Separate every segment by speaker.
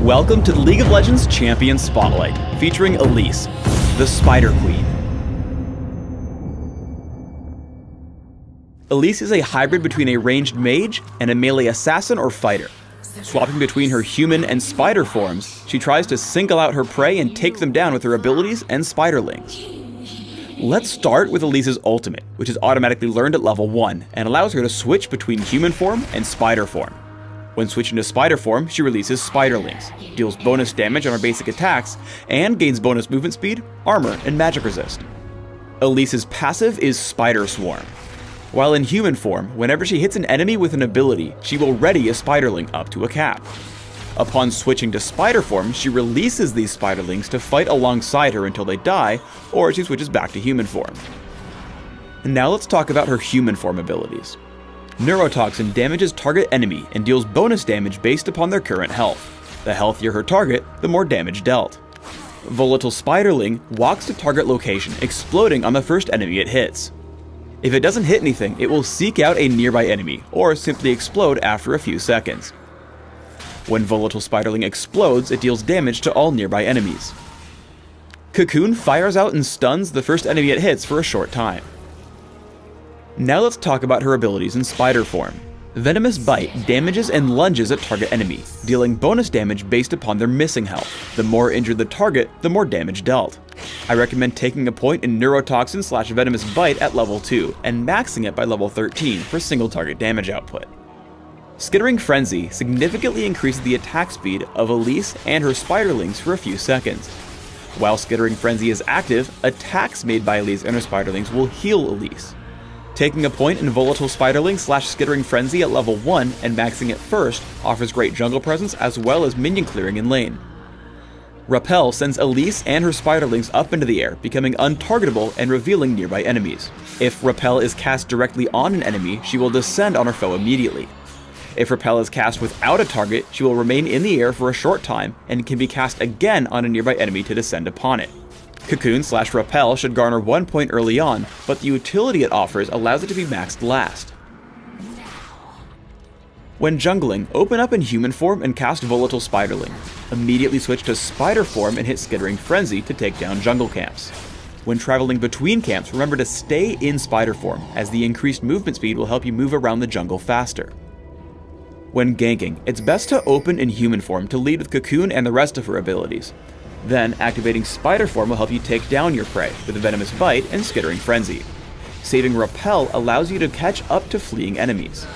Speaker 1: Welcome to the League of Legends Champion Spotlight, featuring Elise, the Spider Queen. Elise is a hybrid between a ranged mage and a melee assassin or fighter. Swapping between her human and spider forms, she tries to single out her prey and take them down with her abilities and spiderlings. Let's start with Elise's ultimate, which is automatically learned at level 1 and allows her to switch between human form and spider form. When switching to spider form, she releases spiderlings, deals bonus damage on her basic attacks, and gains bonus movement speed, armor, and magic resist. Elise's passive is Spider Swarm. While in human form, whenever she hits an enemy with an ability, she will ready a spiderling up to a cap. Upon switching to spider form, she releases these spiderlings to fight alongside her until they die, or she switches back to human form. And now let's talk about her human form abilities. Neurotoxin damages target enemy and deals bonus damage based upon their current health. The healthier her target, the more damage dealt. Volatile Spiderling walks to target location, exploding on the first enemy it hits. If it doesn't hit anything, it will seek out a nearby enemy, or simply explode after a few seconds. When Volatile Spiderling explodes, it deals damage to all nearby enemies. Cocoon fires out and stuns the first enemy it hits for a short time. Now let's talk about her abilities in spider form. Venomous Bite damages and lunges at target enemy, dealing bonus damage based upon their missing health. The more injured the target, the more damage dealt. I recommend taking a point in Neurotoxin/Venomous Bite at level 2 and maxing it by level 13 for single target damage output. Skittering Frenzy significantly increases the attack speed of Elise and her spiderlings for a few seconds. While Skittering Frenzy is active, attacks made by Elise and her spiderlings will heal Elise. Taking a point in Volatile Spiderling/Skittering Frenzy at level 1 and maxing it first offers great jungle presence as well as minion clearing in lane. Repel sends Elise and her spiderlings up into the air, becoming untargetable and revealing nearby enemies. If Repel is cast directly on an enemy, she will descend on her foe immediately. If Repel is cast without a target, she will remain in the air for a short time and can be cast again on a nearby enemy to descend upon it. Cocoon/Repel should garner 1 point early on, but the utility it offers allows it to be maxed last. When jungling, open up in human form and cast Volatile Spiderling. Immediately switch to spider form and hit Skittering Frenzy to take down jungle camps. When traveling between camps, remember to stay in spider form, as the increased movement speed will help you move around the jungle faster. When ganking, it's best to open in human form to lead with Cocoon and the rest of her abilities. Then, activating Spider Form will help you take down your prey with a Venomous Bite and Skittering Frenzy. Saving Repel allows you to catch up to fleeing enemies.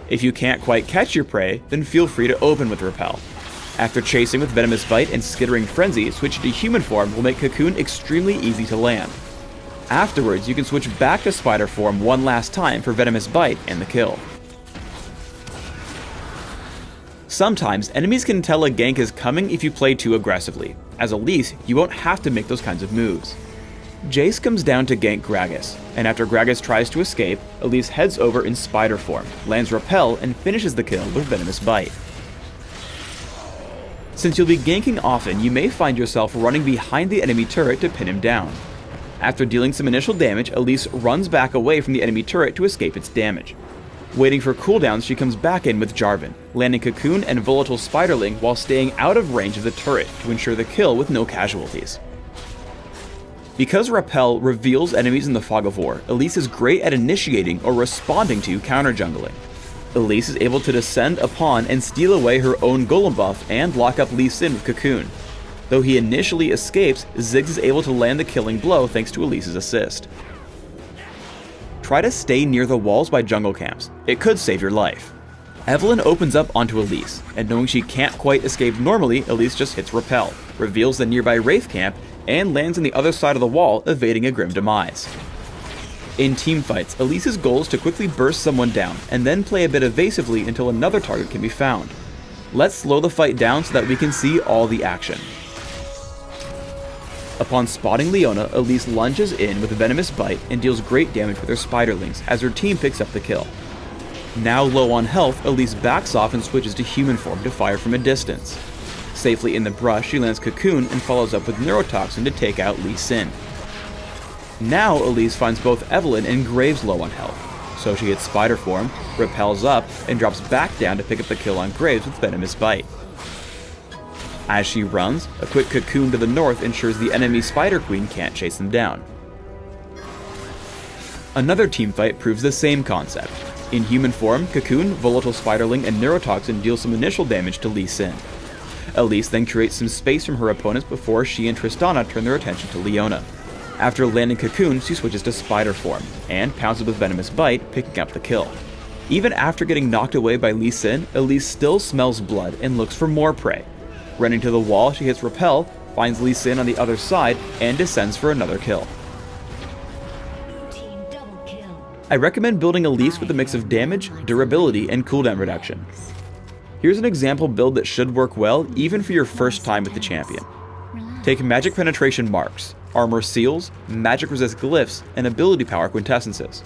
Speaker 1: If you can't quite catch your prey, then feel free to open with Repel. After chasing with Venomous Bite and Skittering Frenzy, switching to human form will make Cocoon extremely easy to land. Afterwards, you can switch back to Spider Form one last time for Venomous Bite and the kill. Sometimes, enemies can tell a gank is coming if you play too aggressively. As Elise, you won't have to make those kinds of moves. Jace comes down to gank Gragas, and after Gragas tries to escape, Elise heads over in spider form, lands Repel, and finishes the kill with Venomous Bite. Since you'll be ganking often, you may find yourself running behind the enemy turret to pin him down. After dealing some initial damage, Elise runs back away from the enemy turret to escape its damage. Waiting for cooldowns, she comes back in with Jarvan, landing Cocoon and Volatile Spiderling while staying out of range of the turret to ensure the kill with no casualties. Because Repel reveals enemies in the Fog of War, Elise is great at initiating or responding to counter-jungling. Elise is able to descend upon and steal away her own Golem buff and lock up Lee Sin with Cocoon. Though he initially escapes, Ziggs is able to land the killing blow thanks to Elise's assist. Try to stay near the walls by jungle camps. It could save your life. Evelynn opens up onto Elise, and knowing she can't quite escape normally, Elise just hits Repel, reveals the nearby Wraith camp, and lands on the other side of the wall, evading a grim demise. In teamfights, Elise's goal is to quickly burst someone down, and then play a bit evasively until another target can be found. Let's slow the fight down so that we can see all the action. Upon spotting Leona, Elise lunges in with a Venomous Bite and deals great damage with her spiderlings as her team picks up the kill. Now low on health, Elise backs off and switches to human form to fire from a distance. Safely in the brush, she lands Cocoon and follows up with Neurotoxin to take out Lee Sin. Now Elise finds both Evelynn and Graves low on health, so she hits Spider Form, repels up, and drops back down to pick up the kill on Graves with Venomous Bite. As she runs, a quick cocoon to the north ensures the enemy Spider Queen can't chase them down. Another teamfight proves the same concept. In human form, Cocoon, Volatile Spiderling, and Neurotoxin deal some initial damage to Lee Sin. Elise then creates some space from her opponents before she and Tristana turn their attention to Leona. After landing Cocoon, she switches to Spider form, and pounces with Venomous Bite, picking up the kill. Even after getting knocked away by Lee Sin, Elise still smells blood and looks for more prey. Running to the wall, she hits Repel, finds Lee Sin on the other side, and descends for another kill. I recommend building Elise with a mix of damage, durability, and cooldown reduction. Here's an example build that should work well even for your first time with the champion. Take Magic Penetration Marks, Armor Seals, Magic Resist Glyphs, and Ability Power Quintessences.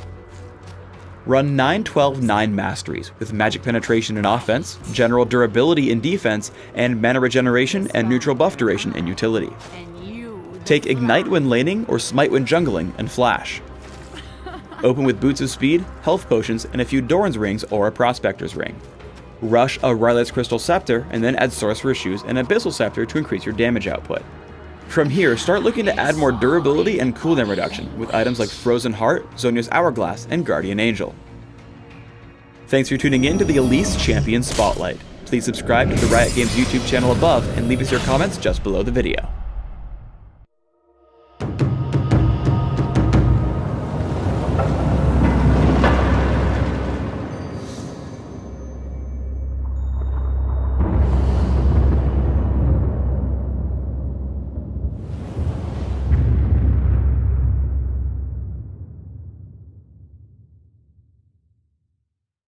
Speaker 1: Run 9-12-9 Masteries with Magic Penetration in offense, General Durability in defense, and Mana Regeneration and Neutral Buff Duration in utility. Take Ignite when laning or Smite when jungling and Flash. Open with Boots of Speed, Health Potions, and a few Doran's Rings or a Prospector's Ring. Rush a Rylet's Crystal Scepter, and then add Sorcerer's Shoes and Abyssal Scepter to increase your damage output. From here, start looking to add more durability and cooldown reduction with items like Frozen Heart, Zhonya's Hourglass, and Guardian Angel. Thanks for tuning in to the Elise Champion Spotlight. Please subscribe to the Riot Games YouTube channel above and leave us your comments just below the video.